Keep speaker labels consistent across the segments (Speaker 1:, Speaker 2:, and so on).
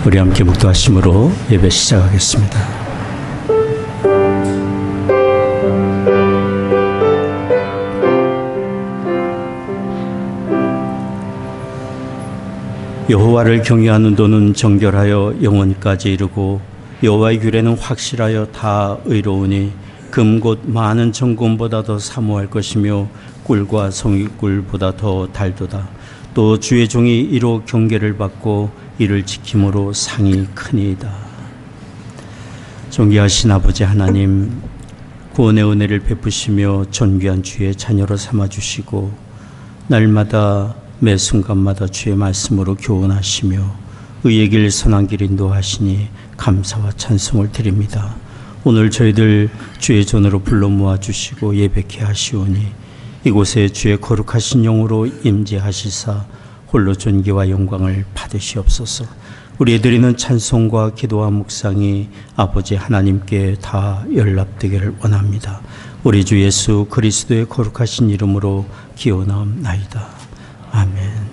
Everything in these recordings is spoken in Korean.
Speaker 1: 우리 함께 묵도하심으로 예배 시작하겠습니다. 여호와를 경외하는 도는 정결하여 영원까지 이르고 여호와의 규례는 확실하여 다 의로우니 금 곧 많은 정금보다 더 사모할 것이며 꿀과 성육꿀보다 더 달도다. 또 주의 종이 이로 경계를 받고 이를 지킴으로 상이 크니이다. 존귀하신 아버지 하나님, 구원의 은혜를 베푸시며 존귀한 주의 자녀로 삼아주시고 날마다 매 순간마다 주의 말씀으로 교훈하시며 의의 길 선한 길 인도하시니 감사와 찬송을 드립니다. 오늘 저희들 주의 존으로 불러 모아주시고 예배케 하시오니 이곳에 주의 거룩하신 영으로 임재하시사 홀로 존귀와 영광을 받으시옵소서. 우리의 드리는 찬송과 기도와 묵상이 아버지 하나님께 다 연락되기를 원합니다. 우리 주 예수 그리스도의 거룩하신 이름으로 기원하옵나이다. 아멘.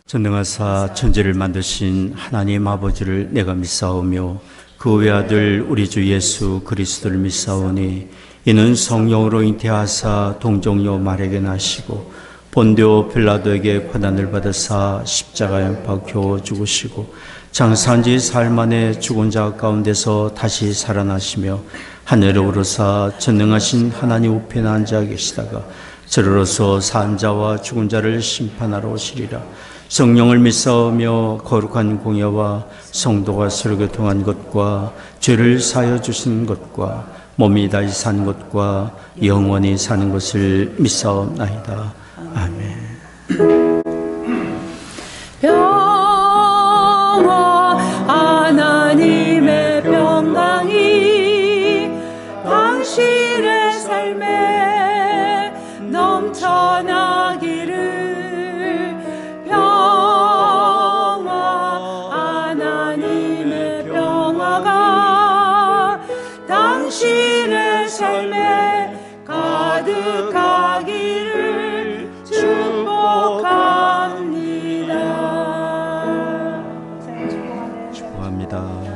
Speaker 1: 전능하사 천지를 만드신 하나님 아버지를 내가 믿사오며 그 외아들 우리 주 예수 그리스도를 믿사오니 이는 성령으로 잉태하사 동정녀 마리아에게 나시고 본디오 빌라도에게 고난을 받으사 십자가에 박혀 죽으시고 장사한 지 사흘 만에 죽은 자 가운데서 다시 살아나시며 하늘에 오르사 전능하신 하나님 우편에 앉아 계시다가 저로서 산 자와 죽은 자를 심판하러 오시리라. 성령을 믿사오며 거룩한 공예와 성도가 서로 교통한 것과 죄를 사하여 주시는 것과 몸이 다시 사는 것과 영원히 사는 것을 믿사옵나이다. 아멘.
Speaker 2: 평화 하나님의 평강이 당신의 삶에 넘쳐나기를. 당신의 삶에 가득하기를 축복합니다.
Speaker 1: 축복합니다.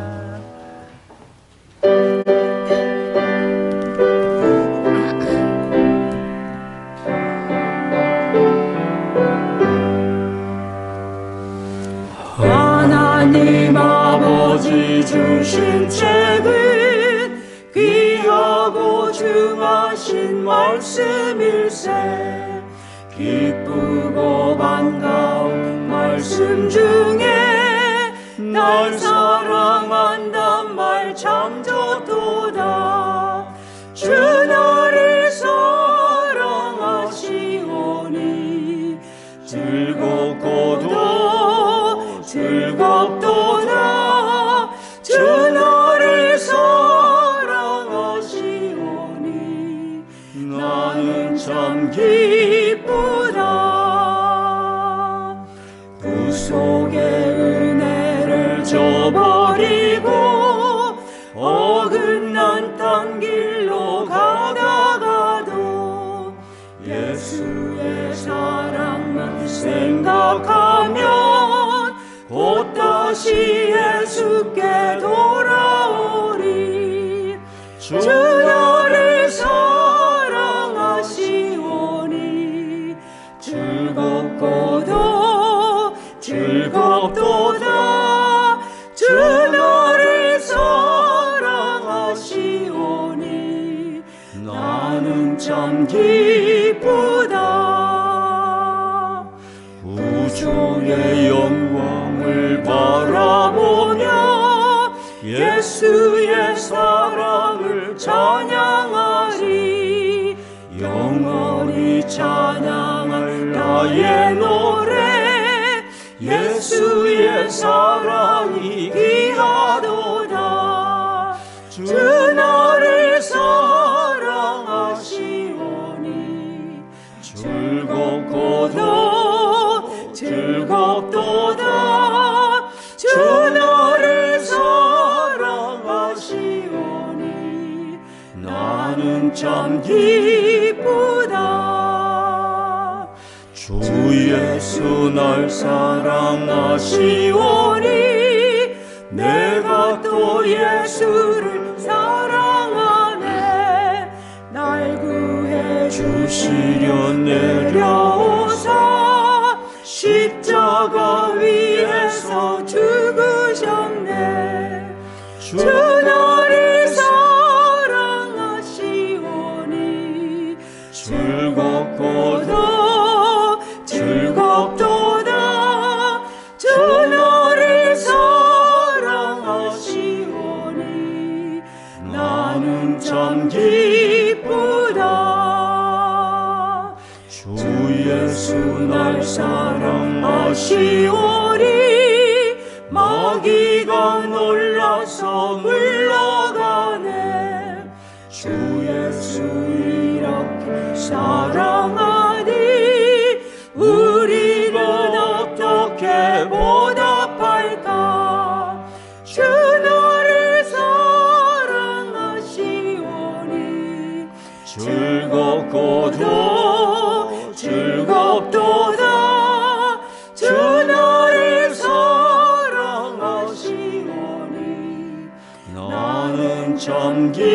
Speaker 2: 말씀하신 말씀일세. 기쁘고 반가운 말씀 중에 날 사랑한단 말 참 좋도다. 주 나를 사랑하시오니 즐겁고도 즐겁도다. 주 나를 사랑하시오니 나는 참 기쁘다. 그 속에 은혜를 저버리고 어긋난 딴 길로 가다가도 예수의 사랑만 생각하면 곧 다시 예수께 돌아오리. 주 나를 사랑하시오니 즐겁고도 즐겁도다. 주 나를 사랑하시오니 나는 참 기쁘다. 우주의 영광을 바라보며 예수의 사랑을 찬양하리. 영원히 찬양할 나의 노래 예수의 사랑이 귀하도다. 주 나를 사랑하시오니 즐겁고도 즐겁도다. 주 나를 사랑하시오니 나는 참 기쁘다. 주 예수 날 사랑하시오니 내가 또 예수를 사랑하네. 날 구해 주시려 내려오사 십자가 위에서 죽으셨네. 주 나를 사랑하시오니 즐겁고도 즐겁도다. 주 나를 사랑하시오니 나는 참 기쁘다. 주 예수 날 사랑하시오니 마귀가 놀라서 물러가네. 주 예수 이렇게 사랑하니 우리는 어떻게 보답할까. 주 나를 사랑하시오니 즐겁고도 즐겁도다. 주 나를 사랑하시오니 나는 참 기쁘다.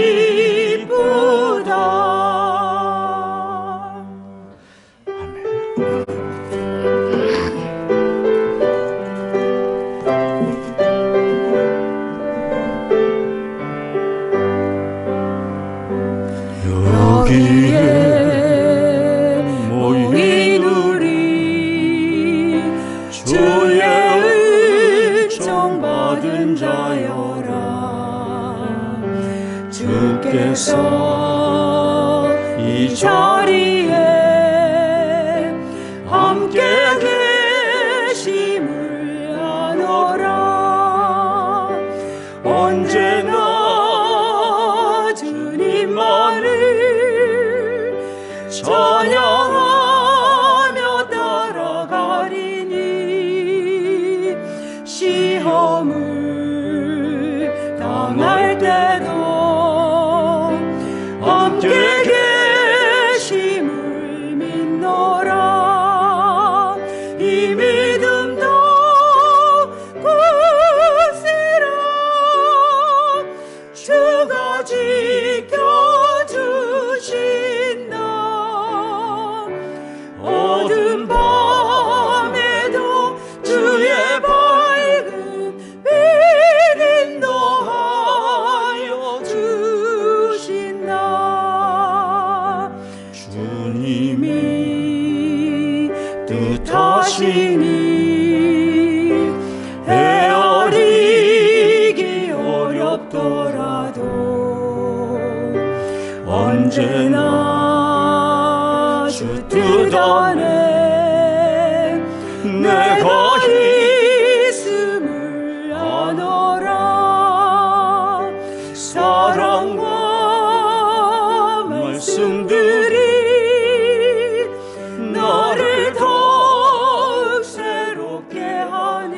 Speaker 2: 여기에 모인 우리 주의 은총 받은 자여라. 주께서 이 자리에 함께 계심을 아노라. 언제나 주님만을 찬양하며 따라가리니 시험을 당할 때도 함께 계심을 믿노라. 이 믿음도 굳세라. 주가 지켜주신다. 어두운 밤에도 주의 밝은 빛 인도하여 주신다. 하시니 헤아리기 어렵더라도 언제나 주 뜻 안에 내가 있음을 아노라. 사랑과 말씀들이 나를 더욱 새롭게 하니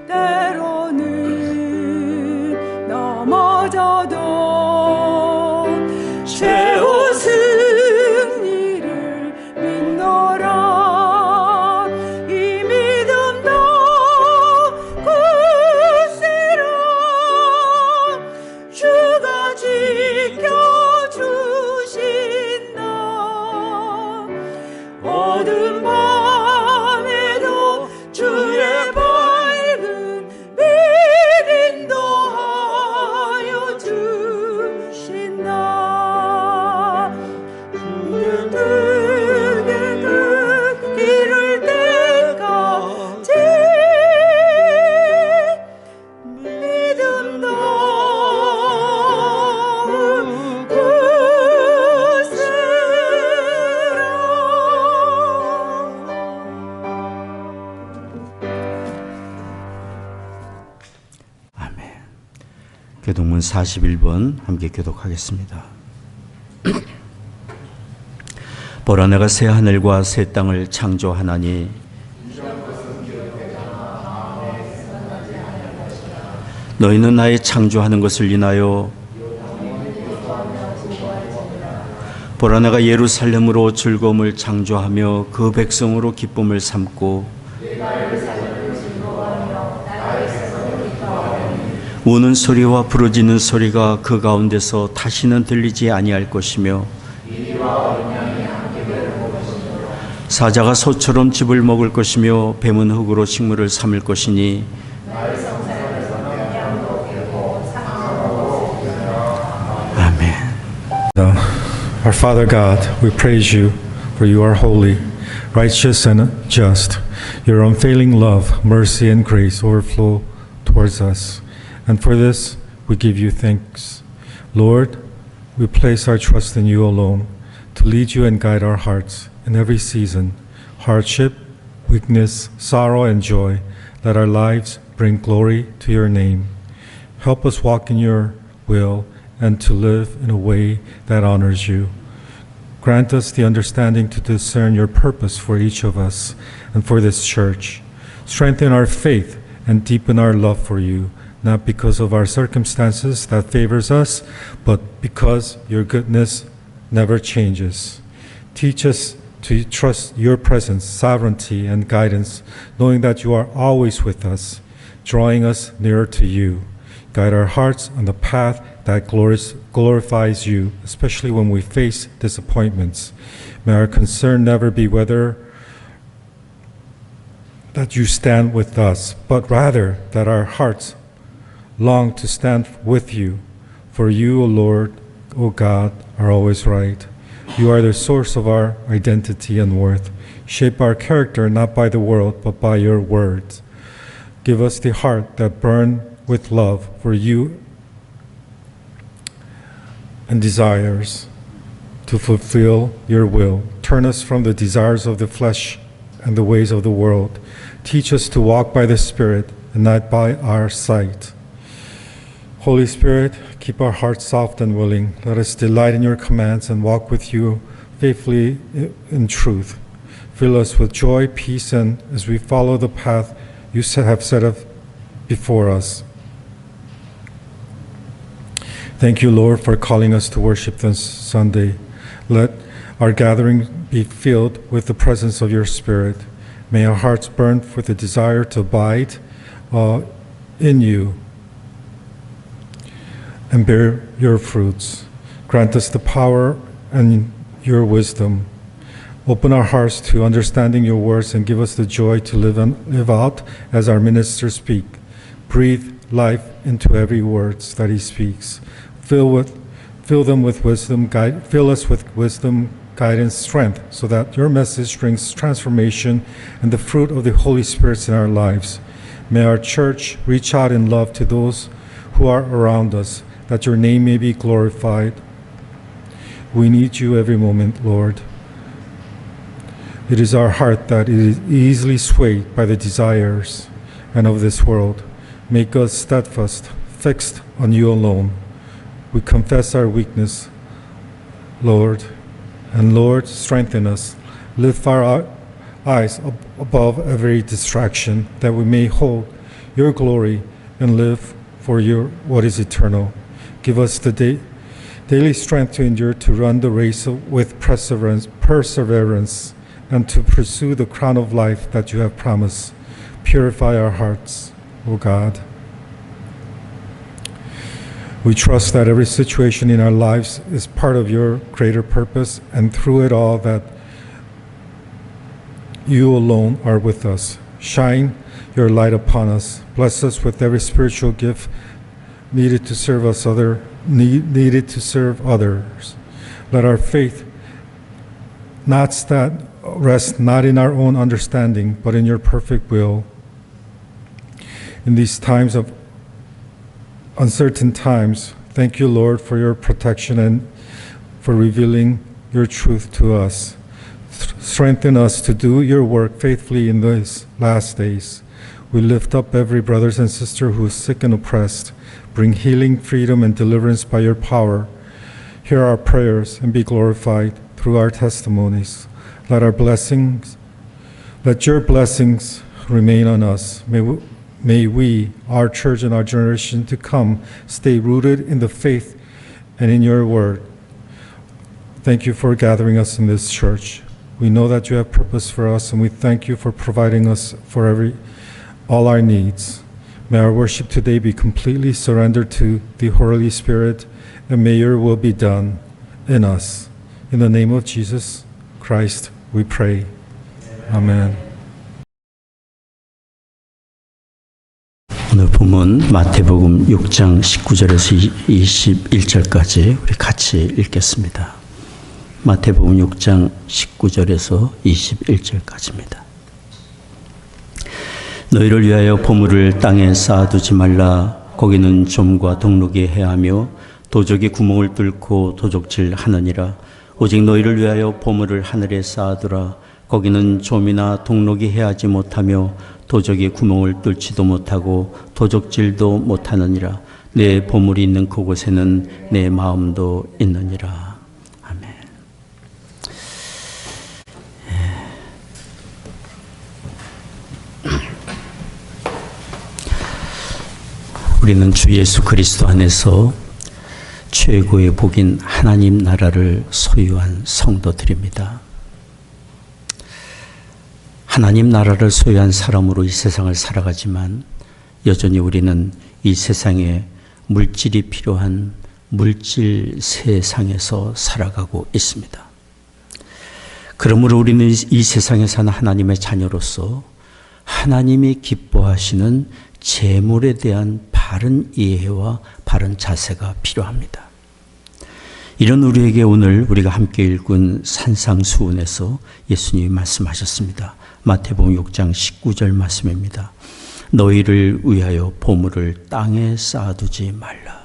Speaker 2: 때로는 넘어져도 최후 승리를 믿노라. 이 믿음도 굳세라. 주가 지켜주신다. 어두운 밤에도 주의 밝은 빛 인도하여 주신다. 주의 뜻에 이를 때까지 믿음도
Speaker 1: 아멘. 교독문 41번 함께 교독하겠습니다. 보라, 내가 새 하늘과 새 땅을 창조하나니 너희는 나의 창조하는 것을 인하여 보라, 내가 예루살렘으로 즐거움을 창조하며 그 백성으로 기쁨을 삼고 우는 소리와 부르짖는 소리가 그 가운데서 다시는 들리지 아니할 것이며 사자가 소처럼 즙을 먹을 것이며 뱀은 흙으로 식물을 삼을 것이니 아멘.
Speaker 3: Our Father God, we praise you, for you are holy, righteous and just. Your unfailing love, mercy, and grace overflow towards us. And for this, we give you thanks. Lord, we place our trust in you alone to lead you and guide our hearts in every season, hardship, weakness, sorrow, and joy. Let our lives bring glory to your name. Help us walk in your will and to live in a way that honors you. Grant us the understanding to discern your purpose for each of us and for this church. Strengthen our faith and deepen our love for you, not because of our circumstances that favors us, but because your goodness never changes. Teach us to trust your presence, sovereignty, and guidance, knowing that you are always with us, drawing us nearer to you. Guide our hearts on the path that glorifies you, especially when we face disappointments. May our concern never be whether that you stand with us, but rather that our hearts long to stand with you. For you, O Lord, O God, are always right. You are the source of our identity and worth. Shape our character not by the world, but by your words. Give us the heart that burns with love for you and desires to fulfill your will. Turn us from the desires of the flesh and the ways of the world. Teach us to walk by the Spirit and not by our sight. Holy Spirit, keep our hearts soft and willing. Let us delight in your commands and walk with you faithfully in truth. Fill us with joy, peace, and as we follow the path you have set up before us. Thank you, Lord, for calling us to worship this Sunday. Let our gathering be filled with the presence of your Spirit. May our hearts burn with the desire to abide in you and bear your fruits. Grant us the power and your wisdom. Open our hearts to understanding your words and give us the joy to live out as our ministers speak. Breathe life into every word that he speaks. Fill them with wisdom. Fill us with wisdom, guidance, strength, so that your message brings transformation and the fruit of the Holy Spirit in our lives. May our church reach out in love to those who are around us, that your name may be glorified. We need you every moment, Lord. It is our heart that is easily swayed by the desires and of this world. Make us steadfast, fixed on you alone. We confess our weakness, Lord, and Lord, strengthen us. Lift our eyes above every distraction, that we may hold your glory and live for your what is eternal. Give us the daily strength to endure, to run the race with perseverance, and to pursue the crown of life that you have promised. Purify our hearts, O God. We trust that every situation in our lives is part of your greater purpose, and through it all that you alone are with us. Shine your light upon us. Bless us with every spiritual gift needed to serve others. Let our faith rest not in our own understanding, but in your perfect will. In these times of uncertain times, thank you, Lord, for your protection and for revealing your truth to us. Strengthen us to do your work faithfully in these last days. We lift up every brother and sister who is sick and oppressed. Bring healing, freedom, and deliverance by your power. Hear our prayers and be glorified through our testimonies. Let your blessings remain on us. May we, our church and our generation to come, stay rooted in the faith and in your word. Thank you for gathering us in this church. We know that you have purpose for us, and we thank you for providing us for all our needs. May our worship today be completely surrendered to the Holy Spirit, and may your will be done in us. In the name of Jesus Christ, we pray. Amen.
Speaker 1: 오늘 본문 마태복음 6장 19절에서 21절까지 우리 같이 읽겠습니다. 마태복음 6장 19절에서 21절까지입니다. 너희를 위하여 보물을 땅에 쌓아두지 말라. 거기는 좀과 동룩이 해하며 도적이 구멍을 뚫고 도적질 하느니라. 오직 너희를 위하여 보물을 하늘에 쌓아두라. 거기는 좀이나 동룩이 해하지 못하며 도적이 구멍을 뚫지도 못하고 도적질도 못하느니라. 내 보물이 있는 그곳에는 내 마음도 있느니라. 아멘. 우리는 주 예수 그리스도 안에서 최고의 복인 하나님 나라를 소유한 성도들입니다. 하나님 나라를 소유한 사람으로 이 세상을 살아가지만 여전히 우리는 이 세상에 물질이 필요한 물질 세상에서 살아가고 있습니다. 그러므로 우리는 이 세상에 사는 하나님의 자녀로서 하나님이 기뻐하시는 재물에 대한 바른 이해와 바른 자세가 필요합니다. 이런 우리에게 오늘 우리가 함께 읽은 산상수훈에서 예수님이 말씀하셨습니다. 마태복음 6장 19절 말씀입니다. 너희를 위하여 보물을 땅에 쌓아두지 말라.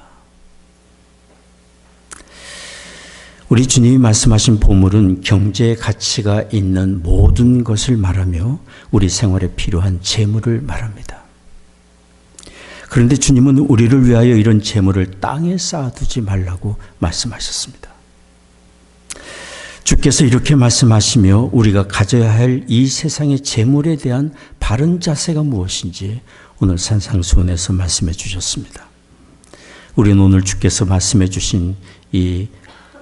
Speaker 1: 우리 주님이 말씀하신 보물은 경제의 가치가 있는 모든 것을 말하며 우리 생활에 필요한 재물을 말합니다. 그런데 주님은 우리를 위하여 이런 재물을 땅에 쌓아두지 말라고 말씀하셨습니다. 주께서 이렇게 말씀하시며 우리가 가져야 할 이 세상의 재물에 대한 바른 자세가 무엇인지 오늘 산상수훈에서 말씀해 주셨습니다. 우리는 오늘 주께서 말씀해 주신 이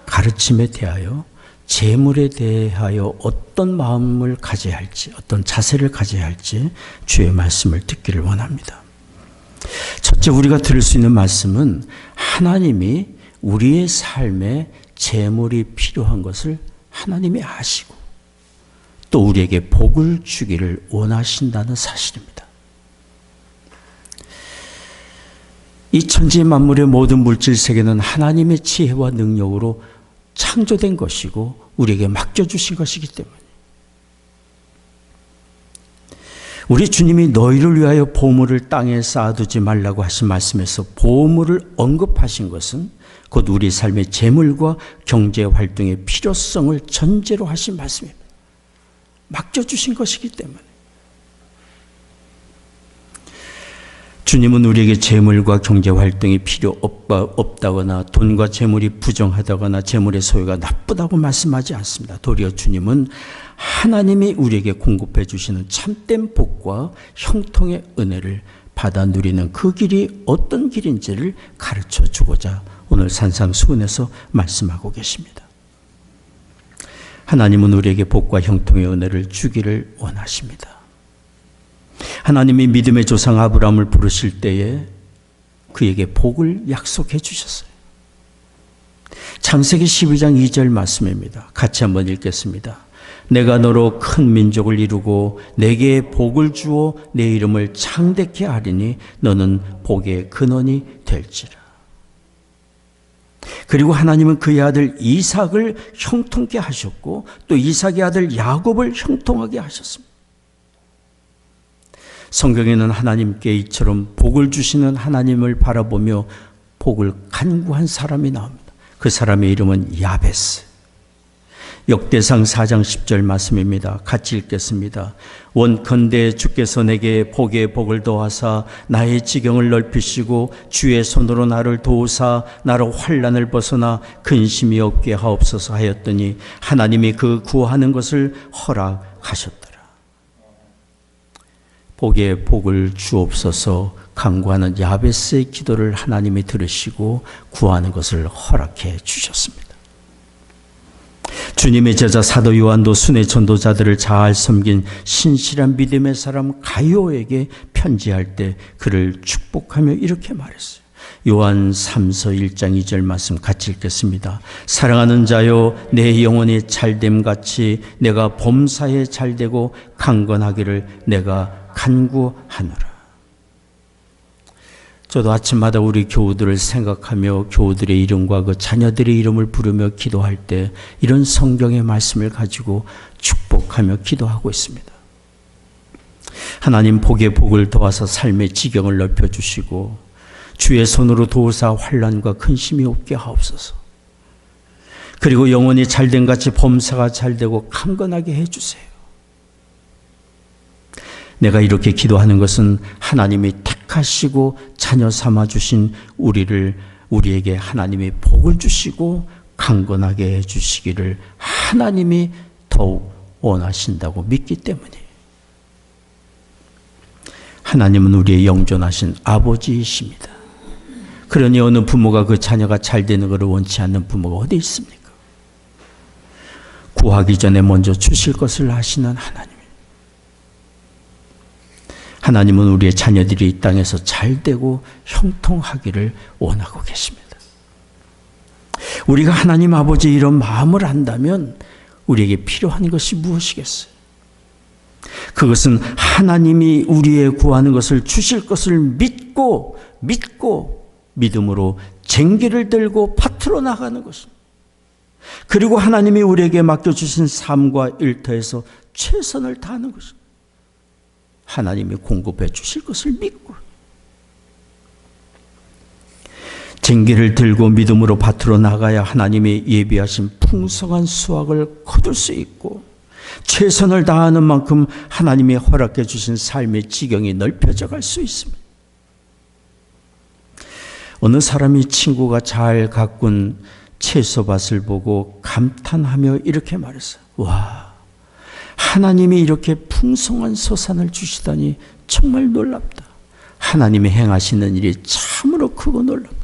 Speaker 1: 가르침에 대하여 재물에 대하여 어떤 마음을 가져야 할지, 어떤 자세를 가져야 할지 주의 말씀을 듣기를 원합니다. 첫째, 우리가 들을 수 있는 말씀은 하나님이 우리의 삶에 재물이 필요한 것을 하나님이 아시고 또 우리에게 복을 주기를 원하신다는 사실입니다. 이 천지 만물의 모든 물질 세계는 하나님의 지혜와 능력으로 창조된 것이고 우리에게 맡겨주신 것이기 때문에. 우리 주님이 너희를 위하여 보물을 땅에 쌓아두지 말라고 하신 말씀에서 보물을 언급하신 것은 곧 우리 삶의 재물과 경제활동의 필요성을 전제로 하신 말씀입니다. 맡겨주신 것이기 때문에. 주님은 우리에게 재물과 경제활동이 필요 없다거나 돈과 재물이 부정하다거나 재물의 소유가 나쁘다고 말씀하지 않습니다. 도리어 주님은 하나님이 우리에게 공급해 주시는 참된 복과 형통의 은혜를 받아 누리는 그 길이 어떤 길인지를 가르쳐 주고자 오늘 산상수훈에서 말씀하고 계십니다. 하나님은 우리에게 복과 형통의 은혜를 주기를 원하십니다. 하나님이 믿음의 조상 아브라함을 부르실 때에 그에게 복을 약속해 주셨어요. 창세기 12장 2절 말씀입니다. 같이 한번 읽겠습니다. 내가 너로 큰 민족을 이루고 내게 복을 주어 내 이름을 창대케 하리니 너는 복의 근원이 될지라. 그리고 하나님은 그의 아들 이삭을 형통케 하셨고 또 이삭의 아들 야곱을 형통하게 하셨습니다. 성경에는 하나님께 이처럼 복을 주시는 하나님을 바라보며 복을 간구한 사람이 나옵니다. 그 사람의 이름은 야베스. 역대상 4장 10절 말씀입니다. 같이 읽겠습니다. 원컨대 주께서 내게 복에 복을 더하사 나의 지경을 넓히시고 주의 손으로 나를 도우사 나로 환난을 벗어나 근심이 없게 하옵소서 하였더니 하나님이 그 구하는 것을 허락하셨더라. 복에 복을 주옵소서 간구하는 야베스의 기도를 하나님이 들으시고 구하는 것을 허락해 주셨습니다. 주님의 제자 사도 요한도 순회 전도자들을 잘 섬긴 신실한 믿음의 사람 가이오에게 편지할 때 그를 축복하며 이렇게 말했어요. 요한 3서 1장 2절 말씀 같이 읽겠습니다. 사랑하는 자여 내 영혼이 잘됨같이 내가 범사에 잘되고 강건하기를 내가 간구하노라. 저도 아침마다 우리 교우들을 생각하며 교우들의 이름과 그 자녀들의 이름을 부르며 기도할 때 이런 성경의 말씀을 가지고 축복하며 기도하고 있습니다. 하나님 복에 복을 더하사 삶의 지경을 넓혀주시고 주의 손으로 도우사 환난과 근심이 없게 하옵소서. 그리고 영혼이 잘됨같이 범사가 잘되고 강건하게 해주세요. 내가 이렇게 기도하는 것은 하나님이 택하시고 자녀 삼아 주신 우리에게 하나님이 복을 주시고 강건하게 해주시기를 하나님이 더욱 원하신다고 믿기 때문이에요. 하나님은 우리의 영존하신 아버지이십니다. 그러니 어느 부모가 그 자녀가 잘 되는 것을 원치 않는 부모가 어디 있습니까? 구하기 전에 먼저 주실 것을 아시는 하나님. 하나님은 우리의 자녀들이 이 땅에서 잘되고 형통하기를 원하고 계십니다. 우리가 하나님 아버지의 이런 마음을 안다면 우리에게 필요한 것이 무엇이겠어요? 그것은 하나님이 우리의 구하는 것을 주실 것을 믿고 믿음으로 쟁기를 들고 밭으로 나가는 것입니다. 그리고 하나님이 우리에게 맡겨주신 삶과 일터에서 최선을 다하는 것입니다. 하나님이 공급해 주실 것을 믿고 쟁기를 들고 믿음으로 밭으로 나가야 하나님이 예비하신 풍성한 수확을 거둘 수 있고 최선을 다하는 만큼 하나님이 허락해 주신 삶의 지경이 넓혀져 갈 수 있습니다. 어느 사람이 친구가 잘 가꾼 채소밭을 보고 감탄하며 이렇게 말했어요. 와, 하나님이 이렇게 풍성한 소산을 주시다니 정말 놀랍다. 하나님이 행하시는 일이 참으로 크고 놀랍다.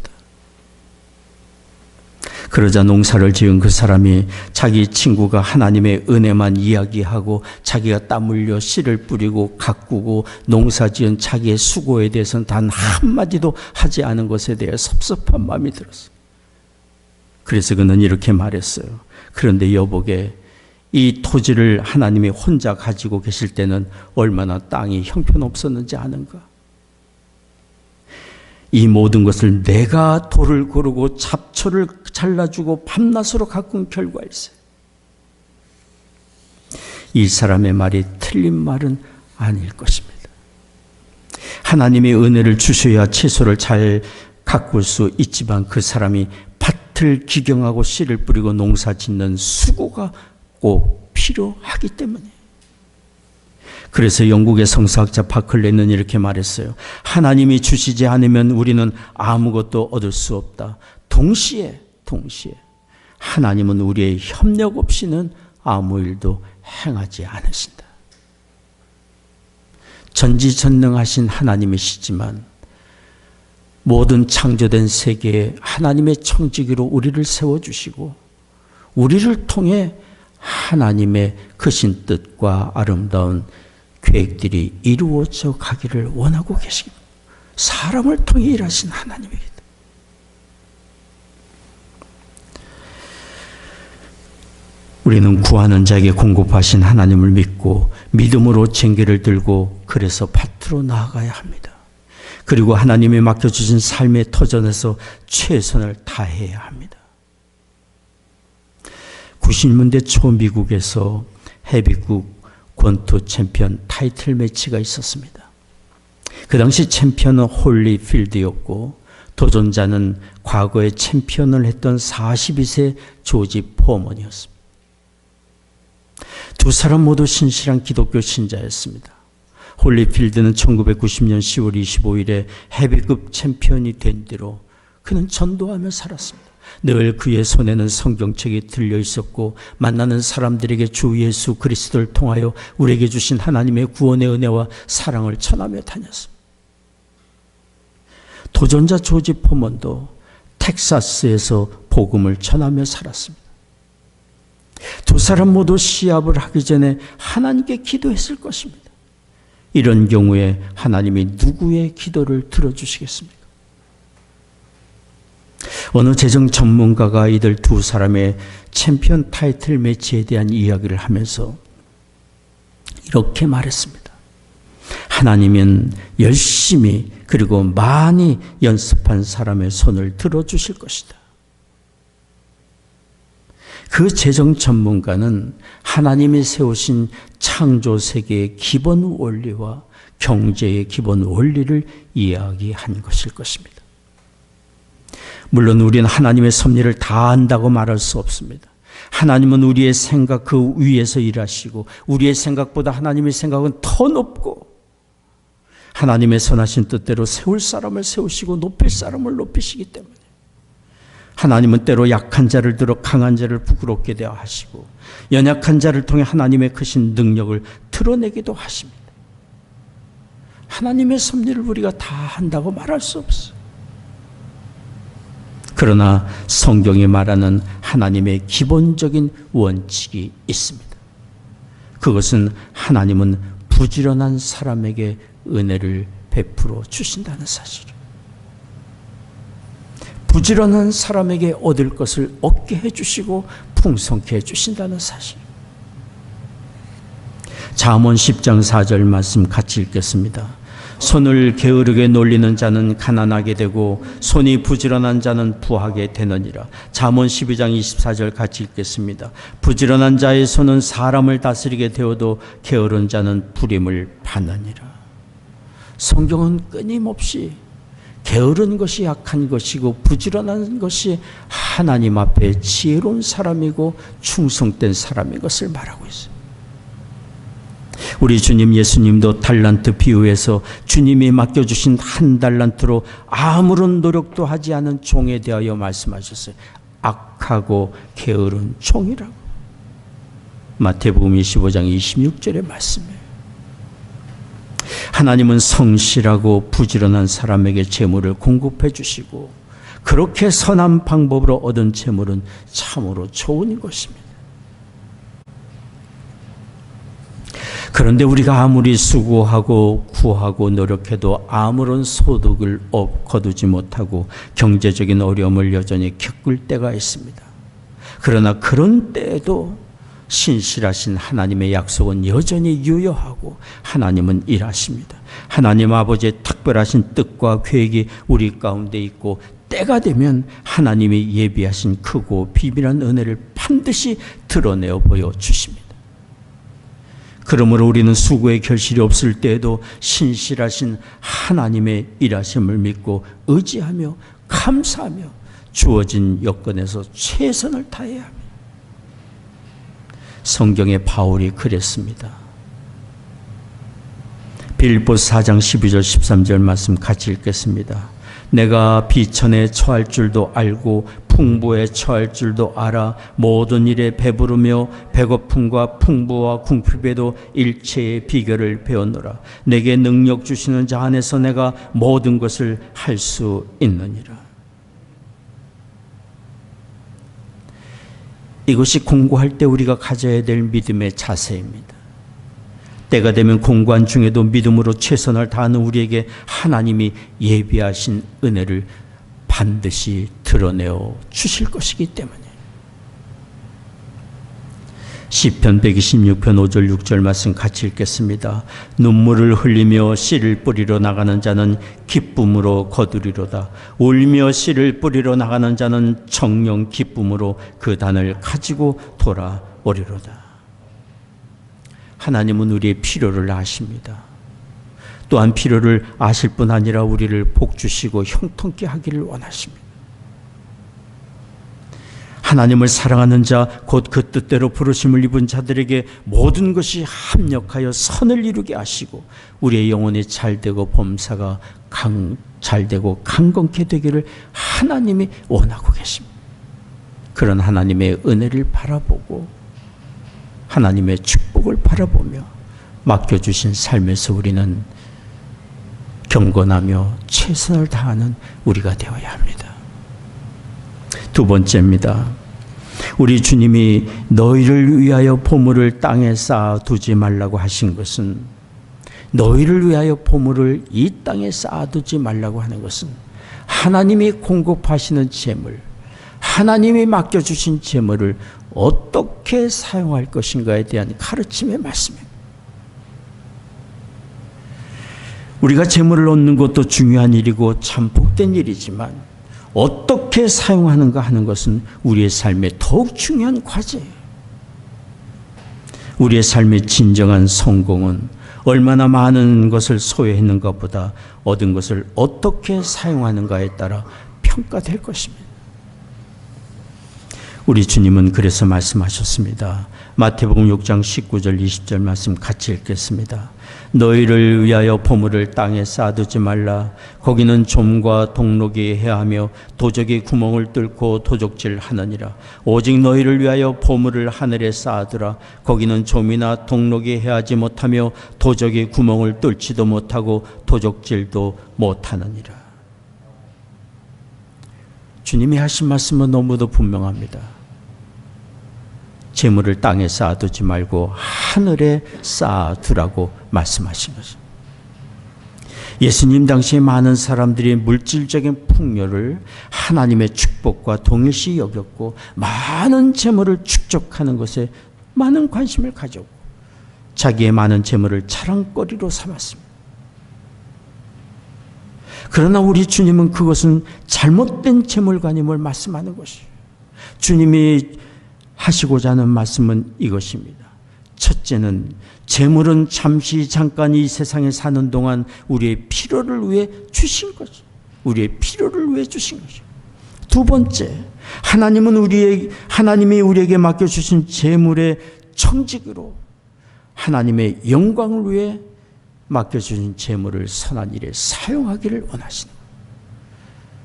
Speaker 1: 그러자 농사를 지은 그 사람이 자기 친구가 하나님의 은혜만 이야기하고 자기가 땀 흘려 씨를 뿌리고 가꾸고 농사 지은 자기의 수고에 대해서는 단 한마디도 하지 않은 것에 대해 섭섭한 마음이 들었어요. 그래서 그는 이렇게 말했어요. 그런데 여보게, 이 토지를 하나님이 혼자 가지고 계실 때는 얼마나 땅이 형편없었는지 아는가? 이 모든 것을 내가 돌을 고르고 잡초를 잘라주고 밤낮으로 가꾼 결과일세. 이 사람의 말이 틀린 말은 아닐 것입니다. 하나님의 은혜를 주셔야 채소를 잘 가꿀 수 있지만 그 사람이 밭을 기경하고 씨를 뿌리고 농사 짓는 수고가 꼭 필요하기 때문에. 그래서 영국의 성서학자 바클레는 이렇게 말했어요. 하나님이 주시지 않으면 우리는 아무것도 얻을 수 없다. 동시에 하나님은 우리의 협력 없이는 아무 일도 행하지 않으신다. 전지전능하신 하나님이시지만 모든 창조된 세계에 하나님의 청지기로 우리를 세워주시고 우리를 통해 하나님의 크신 뜻과 아름다운 계획들이 이루어져 가기를 원하고 계십니다. 사람을 통해 일하신 하나님입니다. 우리는 구하는 자에게 공급하신 하나님을 믿고 믿음으로 쟁기를 들고 그래서 밭으로 나아가야 합니다. 그리고 하나님이 맡겨주신 삶의 터전에서 최선을 다해야 합니다. 90년대 초 미국에서 헤비급 권투 챔피언 타이틀 매치가 있었습니다. 그 당시 챔피언은 홀리필드였고 도전자는 과거에 챔피언을 했던 42세 조지 포먼이었습니다. 두 사람 모두 신실한 기독교 신자였습니다. 홀리필드는 1990년 10월 25일에 헤비급 챔피언이 된 뒤로 그는 전도하며 살았습니다. 늘 그의 손에는 성경책이 들려 있었고 만나는 사람들에게 주 예수 그리스도를 통하여 우리에게 주신 하나님의 구원의 은혜와 사랑을 전하며 다녔습니다. 도전자 조지 포먼도 텍사스에서 복음을 전하며 살았습니다. 두 사람 모두 시합을 하기 전에 하나님께 기도했을 것입니다. 이런 경우에 하나님이 누구의 기도를 들어주시겠습니까? 어느 재정 전문가가 이들 두 사람의 챔피언 타이틀 매치에 대한 이야기를 하면서 이렇게 말했습니다. 하나님은 열심히 그리고 많이 연습한 사람의 손을 들어주실 것이다. 그 재정 전문가는 하나님이 세우신 창조 세계의 기본 원리와 경제의 기본 원리를 이야기한 것일 것입니다. 물론 우리는 하나님의 섭리를 다 안다고 말할 수 없습니다. 하나님은 우리의 생각 그 위에서 일하시고 우리의 생각보다 하나님의 생각은 더 높고 하나님의 선하신 뜻대로 세울 사람을 세우시고 높일 사람을 높이시기 때문에 하나님은 때로 약한 자를 들어 강한 자를 부끄럽게 대하 하시고 연약한 자를 통해 하나님의 크신 능력을 드러내기도 하십니다. 하나님의 섭리를 우리가 다 한다고 말할 수 없어요. 그러나 성경이 말하는 하나님의 기본적인 원칙이 있습니다. 그것은 하나님은 부지런한 사람에게 은혜를 베풀어 주신다는 사실이에요. 부지런한 사람에게 얻을 것을 얻게 해주시고 풍성케 해주신다는 사실. 잠언 10장 4절 말씀 같이 읽겠습니다. 손을 게으르게 놀리는 자는 가난하게 되고 손이 부지런한 자는 부하게 되느니라. 잠언 12장 24절 같이 읽겠습니다. 부지런한 자의 손은 사람을 다스리게 되어도 게으른 자는 부림을 받느니라. 성경은 끊임없이 게으른 것이 약한 것이고 부지런한 것이 하나님 앞에 지혜로운 사람이고 충성된 사람인 것을 말하고 있어요. 우리 주님 예수님도 달란트 비유에서 주님이 맡겨주신 한 달란트로 아무런 노력도 하지 않은 종에 대하여 말씀하셨어요. 악하고 게으른 종이라고. 마태복음 25장 26절의 말씀이에요. 하나님은 성실하고 부지런한 사람에게 재물을 공급해 주시고 그렇게 선한 방법으로 얻은 재물은 참으로 좋은 것입니다. 그런데 우리가 아무리 수고하고 구하고 노력해도 아무런 소득을 거두지 못하고 경제적인 어려움을 여전히 겪을 때가 있습니다. 그러나 그런 때에도 신실하신 하나님의 약속은 여전히 유효하고 하나님은 일하십니다. 하나님 아버지의 특별하신 뜻과 계획이 우리 가운데 있고 때가 되면 하나님이 예비하신 크고 비밀한 은혜를 반드시 드러내어 보여주십니다. 그러므로 우리는 수고의 결실이 없을 때에도 신실하신 하나님의 일하심을 믿고 의지하며 감사하며 주어진 여건에서 최선을 다해야 합니다. 성경의 바울이 그랬습니다. 빌립보서 4장 12절 13절 말씀 같이 읽겠습니다. 내가 비천에 처할 줄도 알고 풍부에 처할 줄도 알아 모든 일에 배부르며 배고픔과 풍부와 궁핍에도 일체의 비결을 배웠노라. 내게 능력 주시는 자 안에서 내가 모든 것을 할 수 있느니라. 이것이 공고할 때 우리가 가져야 될 믿음의 자세입니다. 때가 되면 공고한 중에도 믿음으로 최선을 다하는 우리에게 하나님이 예비하신 은혜를 반드시 드러내어 주실 것이기 때문이에요. 시편 126편 5절 6절 말씀 같이 읽겠습니다. 눈물을 흘리며 씨를 뿌리러 나가는 자는 기쁨으로 거두리로다. 울며 씨를 뿌리러 나가는 자는 정령 기쁨으로 그 단을 가지고 돌아오리로다. 하나님은 우리의 필요를 아십니다. 또한 필요를 아실 뿐 아니라 우리를 복주시고 형통케 하기를 원하십니다. 하나님을 사랑하는 자, 곧 그 뜻대로 부르심을 입은 자들에게 모든 것이 합력하여 선을 이루게 하시고 우리의 영혼이 잘되고 범사가 잘되고 강건케 되기를 하나님이 원하고 계십니다. 그런 하나님의 은혜를 바라보고 하나님의 축복을 바라보며 맡겨주신 삶에서 우리는 경건하며 최선을 다하는 우리가 되어야 합니다. 두 번째입니다. 우리 주님이 너희를 위하여 보물을 땅에 쌓아두지 말라고 하신 것은, 너희를 위하여 보물을 이 땅에 쌓아두지 말라고 하는 것은 하나님이 공급하시는 재물, 하나님이 맡겨주신 재물을 어떻게 사용할 것인가에 대한 가르침의 말씀입니다. 우리가 재물을 얻는 것도 중요한 일이고 참 복된 일이지만 어떻게 사용하는가 하는 것은 우리의 삶에 더욱 중요한 과제예요. 우리의 삶의 진정한 성공은 얼마나 많은 것을 소유했는가 보다 얻은 것을 어떻게 사용하는가에 따라 평가될 것입니다. 우리 주님은 그래서 말씀하셨습니다. 마태복음 6장 19절 20절 말씀 같이 읽겠습니다. 너희를 위하여 보물을 땅에 쌓아두지 말라. 거기는 좀과 동록이 해하며 도적이 구멍을 뚫고 도적질 하느니라. 오직 너희를 위하여 보물을 하늘에 쌓아두라. 거기는 좀이나 동록이 해하지 못하며 도적이 구멍을 뚫지도 못하고 도적질도 못하느니라. 주님이 하신 말씀은 너무도 분명합니다. 재물을 땅에 쌓아두지 말고 하늘에 쌓아두라고 말씀하신 것입니다. 예수님 당시에 많은 사람들이 물질적인 풍요를 하나님의 축복과 동일시 여겼고 많은 재물을 축적하는 것에 많은 관심을 가졌고 자기의 많은 재물을 자랑거리로 삼았습니다. 그러나 우리 주님은 그것은 잘못된 재물관임을 말씀하는 것이에요. 주님이 하시고자 하는 말씀은 이것입니다. 첫째는 재물은 잠시 잠깐 이 세상에 사는 동안 우리의 필요를 위해 주신 거죠. 우리의 필요를 위해 주신 거죠. 두 번째, 하나님이 우리에게 맡겨주신 재물의 청직으로 하나님의 영광을 위해 맡겨주신 재물을 선한 일에 사용하기를 원하시는 거예요.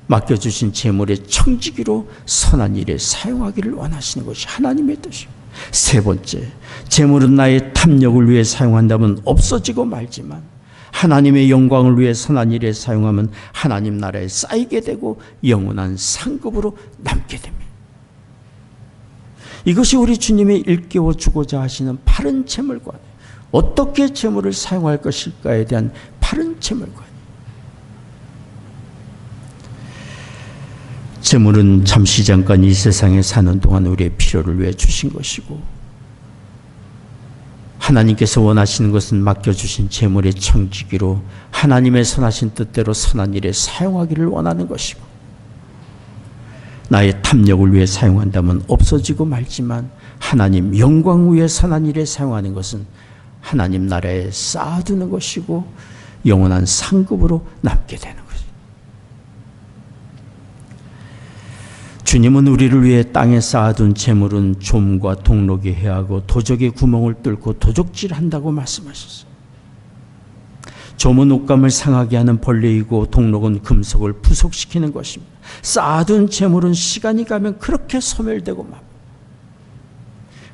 Speaker 1: 맡겨주신 재물의 청지기로 선한 일에 사용하기를 원하시는 것이 하나님의 뜻입니다. 세 번째, 재물은 나의 탐욕을 위해 사용한다면 없어지고 말지만 하나님의 영광을 위해 선한 일에 사용하면 하나님 나라에 쌓이게 되고 영원한 상급으로 남게 됩니다. 이것이 우리 주님이 일깨워 주고자 하시는 바른 재물관, 어떻게 재물을 사용할 것일까에 대한 바른 재물관. 재물은 잠시 잠깐 이 세상에 사는 동안 우리의 필요를 위해 주신 것이고 하나님께서 원하시는 것은 맡겨주신 재물의 청지기로 하나님의 선하신 뜻대로 선한 일에 사용하기를 원하는 것이고 나의 탐욕을 위해 사용한다면 없어지고 말지만 하나님 영광 위해 선한 일에 사용하는 것은 하나님 나라에 쌓아두는 것이고 영원한 상급으로 남게 되는 것입니다. 주님은 우리를 위해 땅에 쌓아둔 재물은 좀과 동록이 해하고 도적의 구멍을 뚫고 도적질한다고 말씀하셨어요. 좀은 옷감을 상하게 하는 벌레이고 동록은 금속을 부속시키는 것입니다. 쌓아둔 재물은 시간이 가면 그렇게 소멸되고 맙니다.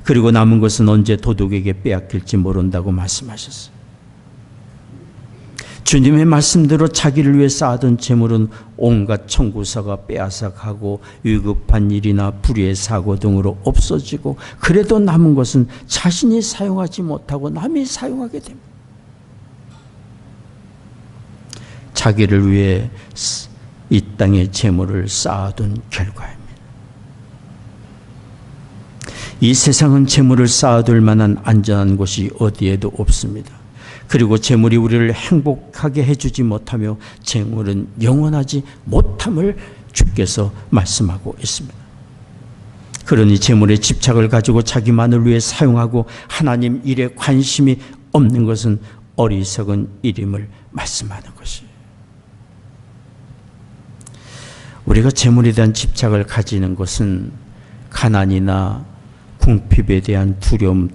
Speaker 1: 그리고 남은 것은 언제 도둑에게 빼앗길지 모른다고 말씀하셨어요. 주님의 말씀대로 자기를 위해 쌓아둔 재물은 온갖 청구서가 빼앗아가고 위급한 일이나 불의의 사고 등으로 없어지고 그래도 남은 것은 자신이 사용하지 못하고 남이 사용하게 됩니다. 자기를 위해 이 땅에 재물을 쌓아둔 결과입니다. 이 세상은 재물을 쌓아둘 만한 안전한 곳이 어디에도 없습니다. 그리고 재물이 우리를 행복하게 해주지 못하며 재물은 영원하지 못함을 주께서 말씀하고 있습니다. 그러니 재물에 집착을 가지고 자기만을 위해 사용하고 하나님 일에 관심이 없는 것은 어리석은 일임을 말씀하는 것이에요. 우리가 재물에 대한 집착을 가지는 것은 가난이나 궁핍에 대한 두려움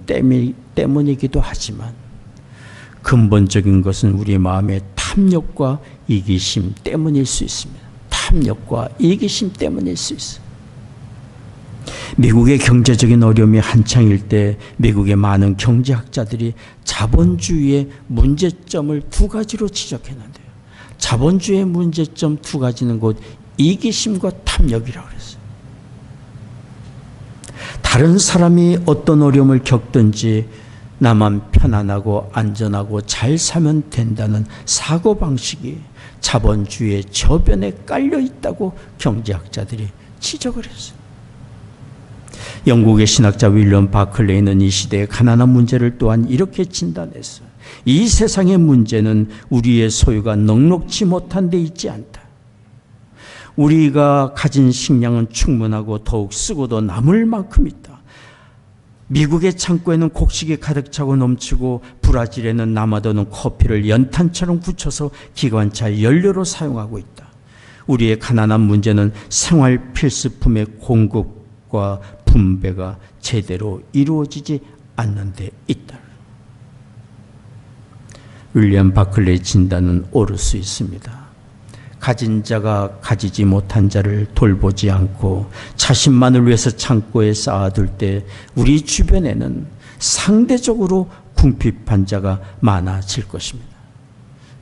Speaker 1: 때문이기도 하지만 근본적인 것은 우리 마음의 탐욕과 이기심 때문일 수 있습니다. 탐욕과 이기심 때문일 수 있어요. 미국의 경제적인 어려움이 한창일 때 미국의 많은 경제학자들이 자본주의의 문제점을 두 가지로 지적했는데요. 자본주의의 문제점 두 가지는 곧 이기심과 탐욕이라고 그랬어요. 다른 사람이 어떤 어려움을 겪든지 나만 편안하고 안전하고 잘 살면 된다는 사고방식이 자본주의의 저변에 깔려 있다고 경제학자들이 지적을 했어요. 영국의 신학자 윌리엄 바클레이는 이 시대의 가난한 문제를 또한 이렇게 진단했어요. 이 세상의 문제는 우리의 소유가 넉넉지 못한 데 있지 않다. 우리가 가진 식량은 충분하고 더욱 쓰고도 남을 만큼 있다. 미국의 창고에는 곡식이 가득 차고 넘치고 브라질에는 남아도는 커피를 연탄처럼 굳혀서 기관차 연료로 사용하고 있다. 우리의 가난한 문제는 생활 필수품의 공급과 분배가 제대로 이루어지지 않는 데 있다. 윌리엄 바클레이 진단은 옳을 수 있습니다. 가진 자가 가지지 못한 자를 돌보지 않고 자신만을 위해서 창고에 쌓아둘 때 우리 주변에는 상대적으로 궁핍한 자가 많아질 것입니다.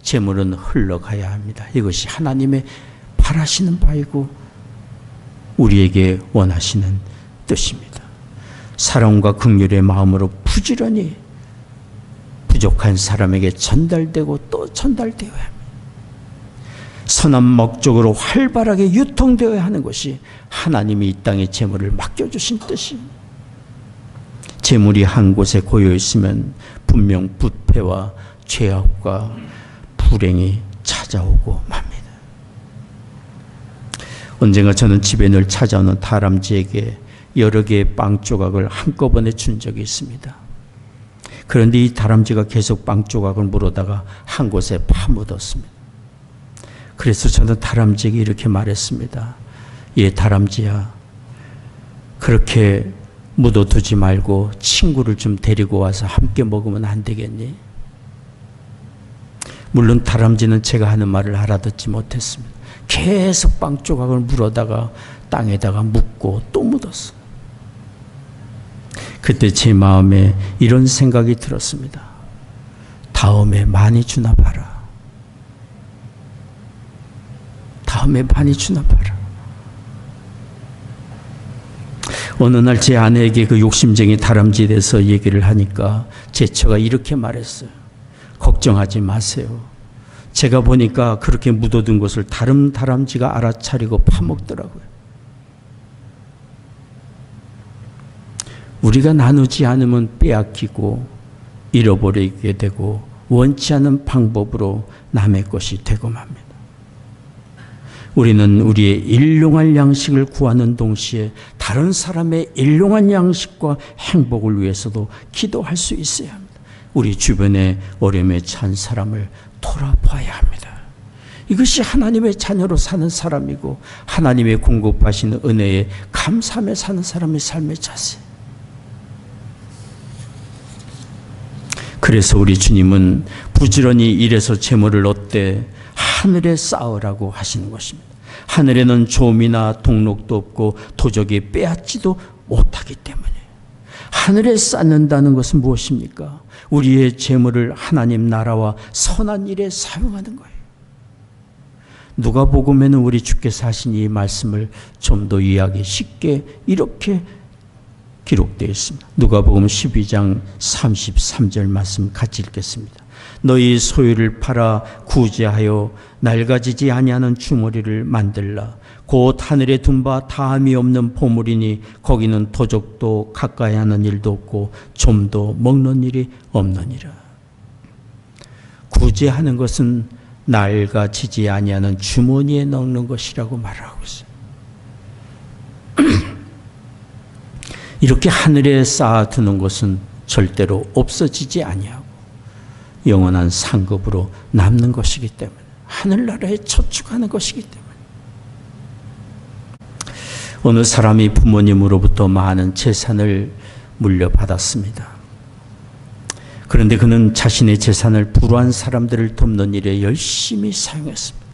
Speaker 1: 재물은 흘러가야 합니다. 이것이 하나님의 바라시는 바이고 우리에게 원하시는 뜻입니다. 사랑과 긍휼의 마음으로 부지런히 부족한 사람에게 전달되고 또 전달되어야 합니다. 선한 목적으로 활발하게 유통되어야 하는 것이 하나님이 이 땅에 재물을 맡겨주신 뜻입니다. 재물이 한 곳에 고여 있으면 분명 부패와 죄악과 불행이 찾아오고 맙니다. 언젠가 저는 집에 늘 찾아오는 다람쥐에게 여러 개의 빵 조각을 한꺼번에 준 적이 있습니다. 그런데 이 다람쥐가 계속 빵 조각을 물어다가 한 곳에 파묻었습니다. 그래서 저는 다람쥐에게 이렇게 말했습니다. 예, 다람쥐야, 그렇게 묻어두지 말고 친구를 좀 데리고 와서 함께 먹으면 안 되겠니? 물론 다람쥐는 제가 하는 말을 알아듣지 못했습니다. 계속 빵 조각을 물어다가 땅에다가 묻고 또 묻었어. 그때 제 마음에 이런 생각이 들었습니다. 다음에 많이 주나 봐라. 다음에 많이 주나 봐라. 어느 날 제 아내에게 그 욕심쟁이 다람쥐에 대해서 얘기를 하니까 제 처가 이렇게 말했어요. 걱정하지 마세요. 제가 보니까 그렇게 묻어둔 것을 다른 다람쥐가 알아차리고 파먹더라고요. 우리가 나누지 않으면 빼앗기고 잃어버리게 되고 원치 않은 방법으로 남의 것이 되고 맙니다. 우리는 우리의 일용할 양식을 구하는 동시에 다른 사람의 일용할 양식과 행복을 위해서도 기도할 수 있어야 합니다. 우리 주변에 어려움에 찬 사람을 돌아봐야 합니다. 이것이 하나님의 자녀로 사는 사람이고 하나님의 공급하시는 은혜에 감사하며 사는 사람의 삶의 자세. 그래서 우리 주님은 부지런히 일해서 재물을 얻되 하늘에 쌓으라고 하시는 것입니다. 하늘에는 조미나 동록도 없고 도적이 빼앗지도 못하기 때문에. 하늘에 쌓는다는 것은 무엇입니까? 우리의 재물을 하나님 나라와 선한 일에 사용하는 거예요. 누가복음에는 우리 주께서 하신 이 말씀을 좀 더 이해하기 쉽게 이렇게 기록되어 있습니다. 누가복음 12장 33절 말씀 같이 읽겠습니다. 너희 소유를 팔아 구제하여 낡아지지 아니하는 주머니를 만들라. 곧 하늘에 둔 바 다함이 없는 보물이니 거기는 도적도 가까이 하는 일도 없고 좀도 먹는 일이 없느니라. 구제하는 것은 낡아지지 아니하는 주머니에 넣는 것이라고 말하고 있어요. 이렇게 하늘에 쌓아두는 것은 절대로 없어지지 아니하고 영원한 상급으로 남는 것이기 때문에, 하늘나라에 저축하는 것이기 때문에. 어느 사람이 부모님으로부터 많은 재산을 물려받았습니다. 그런데 그는 자신의 재산을 불우한 사람들을 돕는 일에 열심히 사용했습니다.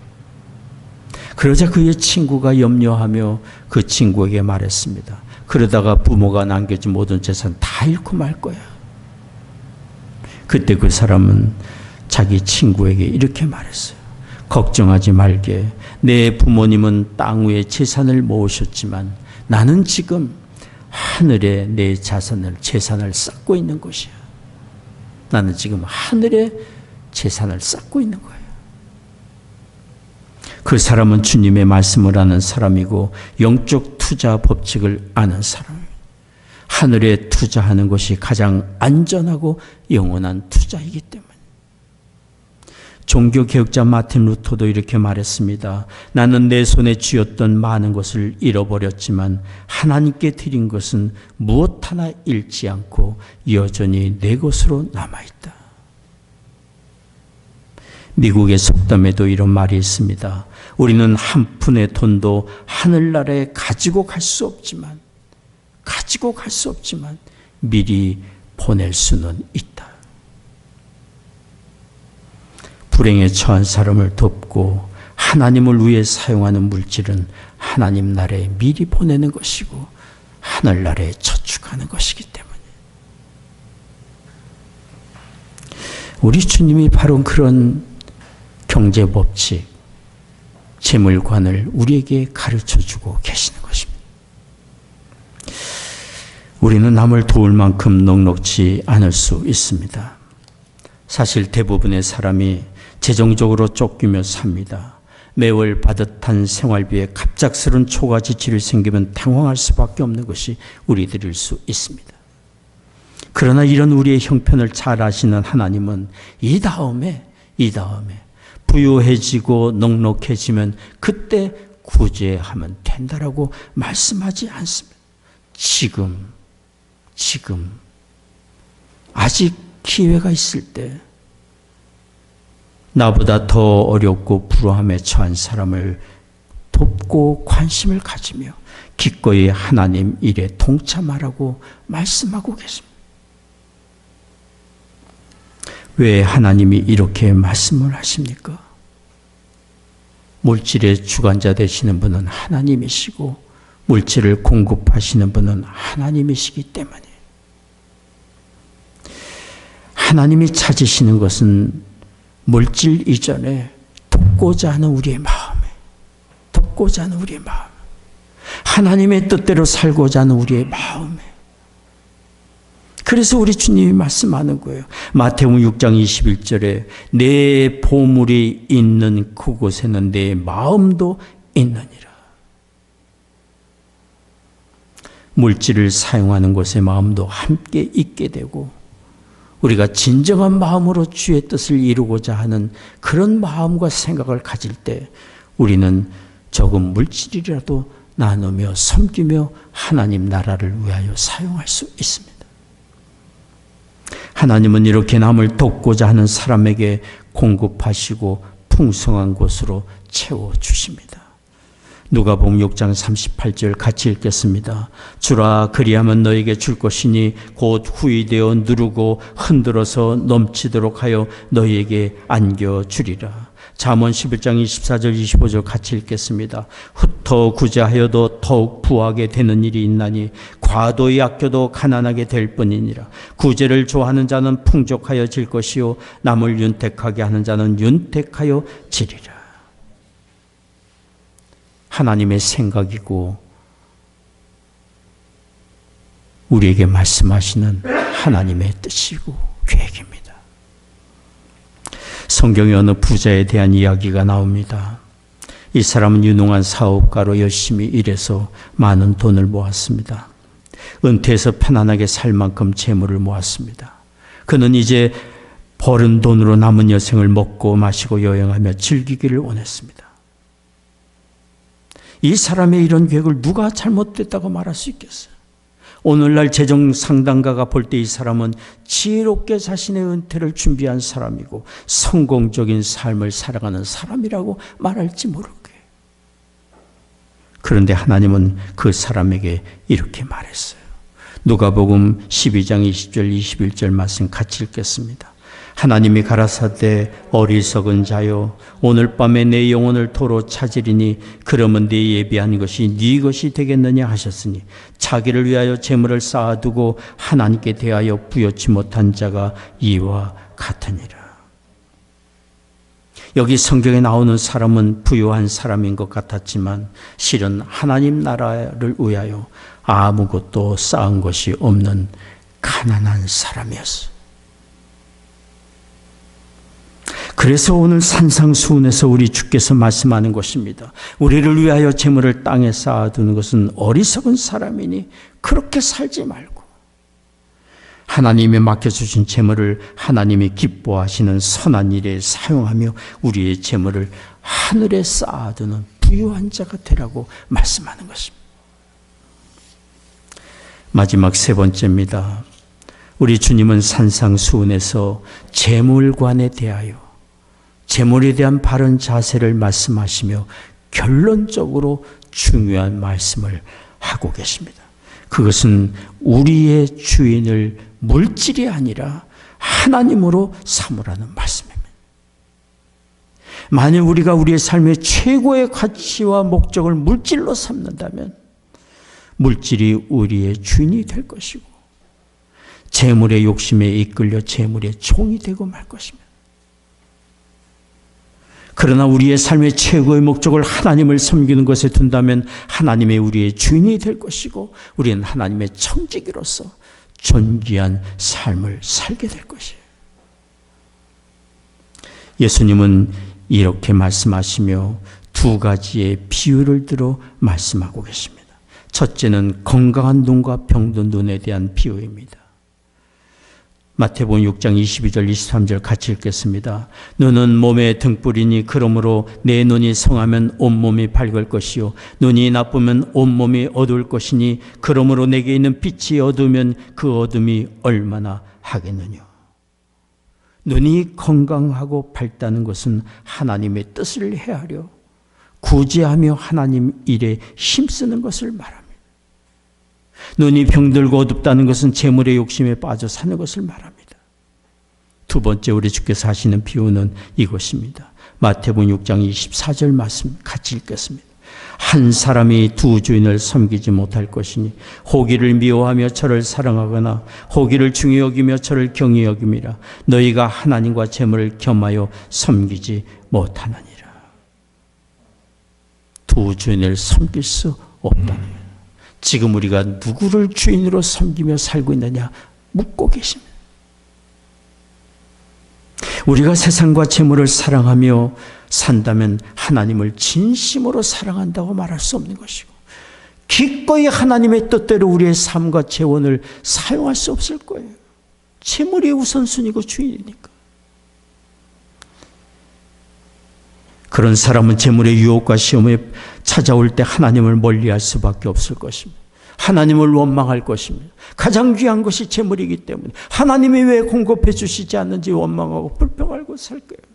Speaker 1: 그러자 그의 친구가 염려하며 그 친구에게 말했습니다. 그러다가 부모가 남겨준 모든 재산 다 잃고 말 거야. 그때 그 사람은 자기 친구에게 이렇게 말했어요. 걱정하지 말게. 내 부모님은 땅 위에 재산을 모으셨지만 나는 지금 하늘에 내 재산을 쌓고 있는 것이야. 나는 지금 하늘에 재산을 쌓고 있는 거예요. 그 사람은 주님의 말씀을 아는 사람이고 영적 투자 법칙을 아는 사람입니다. 하늘에 투자하는 것이 가장 안전하고 영원한 투자이기 때문에. 종교개혁자 마틴 루터도 이렇게 말했습니다. 나는 내 손에 쥐었던 많은 것을 잃어버렸지만 하나님께 드린 것은 무엇 하나 잃지 않고 여전히 내 것으로 남아있다. 미국의 속담에도 이런 말이 있습니다. 우리는 한 푼의 돈도 하늘나라에 가지고 갈 수 없지만 미리 보낼 수는 있다. 불행에 처한 사람을 돕고 하나님을 위해 사용하는 물질은 하나님 나라에 미리 보내는 것이고 하늘나라에 저축하는 것이기 때문에. 우리 주님이 바로 그런 경제법칙, 재물관을 우리에게 가르쳐주고 계시는 것입니다. 우리는 남을 도울 만큼 넉넉지 않을 수 있습니다. 사실 대부분의 사람이 재정적으로 쫓기며 삽니다. 매월 받듯한 생활비에 갑작스런 초과 지출이 생기면 당황할 수밖에 없는 것이 우리들일 수 있습니다. 그러나 이런 우리의 형편을 잘 아시는 하나님은 이 다음에 부유해지고 넉넉해지면 그때 구제하면 된다라고 말씀하지 않습니다. 지금 아직 기회가 있을 때 나보다 더 어렵고 불우함에 처한 사람을 돕고 관심을 가지며 기꺼이 하나님 일에 동참하라고 말씀하고 계십니다. 왜 하나님이 이렇게 말씀을 하십니까? 물질의 주관자 되시는 분은 하나님이시고 물질을 공급하시는 분은 하나님이시기 때문에. 하나님이 찾으시는 것은 물질 이전에 돕고자 하는 우리의 마음, 하나님의 뜻대로 살고자 하는 우리의 마음에. 그래서 우리 주님이 말씀하는 거예요. 마태복음 6장 21절에 내 보물이 있는 그곳에는 내 마음도 있느니라. 물질을 사용하는 곳에 마음도 함께 있게 되고 우리가 진정한 마음으로 주의 뜻을 이루고자 하는 그런 마음과 생각을 가질 때 우리는 적은 물질이라도 나누며 섬기며 하나님 나라를 위하여 사용할 수 있습니다. 하나님은 이렇게 남을 돕고자 하는 사람에게 공급하시고 풍성한 곳으로 채워주십니다. 누가복음 6장 38절 같이 읽겠습니다. 주라 그리하면 너에게 줄 것이니 곧 후이되어 누르고 흔들어서 넘치도록 하여 너에게 안겨주리라. 잠언 11장 24절 25절 같이 읽겠습니다. 흩어 구제하여도 더욱 부하게 되는 일이 있나니 과도히 아껴도 가난하게 될 뿐이니라. 구제를 좋아하는 자는 풍족하여 질 것이요 남을 윤택하게 하는 자는 윤택하여 지리라. 하나님의 생각이고 우리에게 말씀하시는 하나님의 뜻이고 계획입니다. 성경에 어느 부자에 대한 이야기가 나옵니다. 이 사람은 유능한 사업가로 열심히 일해서 많은 돈을 모았습니다. 은퇴해서 편안하게 살 만큼 재물을 모았습니다. 그는 이제 벌은 돈으로 남은 여생을 먹고 마시고 여행하며 즐기기를 원했습니다. 이 사람의 이런 계획을 누가 잘못됐다고 말할 수 있겠어요? 오늘날 재정 상담가가 볼 때 이 사람은 지혜롭게 자신의 은퇴를 준비한 사람이고 성공적인 삶을 살아가는 사람이라고 말할지 모르게. 그런데 하나님은 그 사람에게 이렇게 말했어요. 누가복음 12장 20절 21절 말씀 같이 읽겠습니다. 하나님이 가라사대 어리석은 자여 오늘 밤에 내 영혼을 도로 찾으리니 그러면 네 예비한 것이 네 것이 되겠느냐 하셨으니 자기를 위하여 재물을 쌓아두고 하나님께 대하여 부여치 못한 자가 이와 같으니라. 여기 성경에 나오는 사람은 부유한 사람인 것 같았지만 실은 하나님 나라를 위하여 아무것도 쌓은 것이 없는 가난한 사람이었어요. 그래서 오늘 산상수훈에서 우리 주께서 말씀하는 것입니다. 우리를 위하여 재물을 땅에 쌓아두는 것은 어리석은 사람이니 그렇게 살지 말고 하나님이 맡겨주신 재물을 하나님이 기뻐하시는 선한 일에 사용하며 우리의 재물을 하늘에 쌓아두는 부유한 자가 되라고 말씀하는 것입니다. 마지막 세 번째입니다. 우리 주님은 산상수훈에서 재물관에 대하여 재물에 대한 바른 자세를 말씀하시며 결론적으로 중요한 말씀을 하고 계십니다. 그것은 우리의 주인을 물질이 아니라 하나님으로 삼으라는 말씀입니다. 만약 우리가 우리의 삶의 최고의 가치와 목적을 물질로 삼는다면 물질이 우리의 주인이 될 것이고 재물의 욕심에 이끌려 재물의 종이 되고 말 것입니다. 그러나 우리의 삶의 최고의 목적을 하나님을 섬기는 것에 둔다면 하나님의 우리의 주인이 될 것이고 우리는 하나님의 청지기로서 존귀한 삶을 살게 될 것이에요. 예수님은 이렇게 말씀하시며 두 가지의 비유를 들어 말씀하고 계십니다. 첫째는 건강한 눈과 병든 눈에 대한 비유입니다. 마태복음 6장 22절 23절 같이 읽겠습니다. 눈은 몸의 등불이니 그러므로 내 눈이 성하면 온몸이 밝을 것이요 눈이 나쁘면 온몸이 어두울 것이니 그러므로 내게 있는 빛이 어두우면 그 어둠이 얼마나 하겠느냐. 눈이 건강하고 밝다는 것은 하나님의 뜻을 헤아려 구제하며 하나님 일에 힘쓰는 것을 말합니다. 눈이 병들고 어둡다는 것은 재물의 욕심에 빠져 사는 것을 말합니다. 두 번째 우리 주께서 하시는 비유는 이것입니다. 마태복음 6장 24절 말씀 같이 읽겠습니다. 한 사람이 두 주인을 섬기지 못할 것이니 호기를 미워하며 저를 사랑하거나 호기를 중히 여기며 저를 경히 여김이라. 너희가 하나님과 재물을 겸하여 섬기지 못하느니라. 두 주인을 섬길 수 없다는 지금 우리가 누구를 주인으로 섬기며 살고 있느냐 묻고 계십니다. 우리가 세상과 재물을 사랑하며 산다면 하나님을 진심으로 사랑한다고 말할 수 없는 것이고 기꺼이 하나님의 뜻대로 우리의 삶과 재원을 사용할 수 없을 거예요. 재물이 우선순위고 주인이니까. 그런 사람은 재물의 유혹과 시험에 찾아올 때 하나님을 멀리할 수밖에 없을 것입니다. 하나님을 원망할 것입니다. 가장 귀한 것이 재물이기 때문에 하나님이 왜 공급해 주시지 않는지 원망하고 불평하고 살 거예요.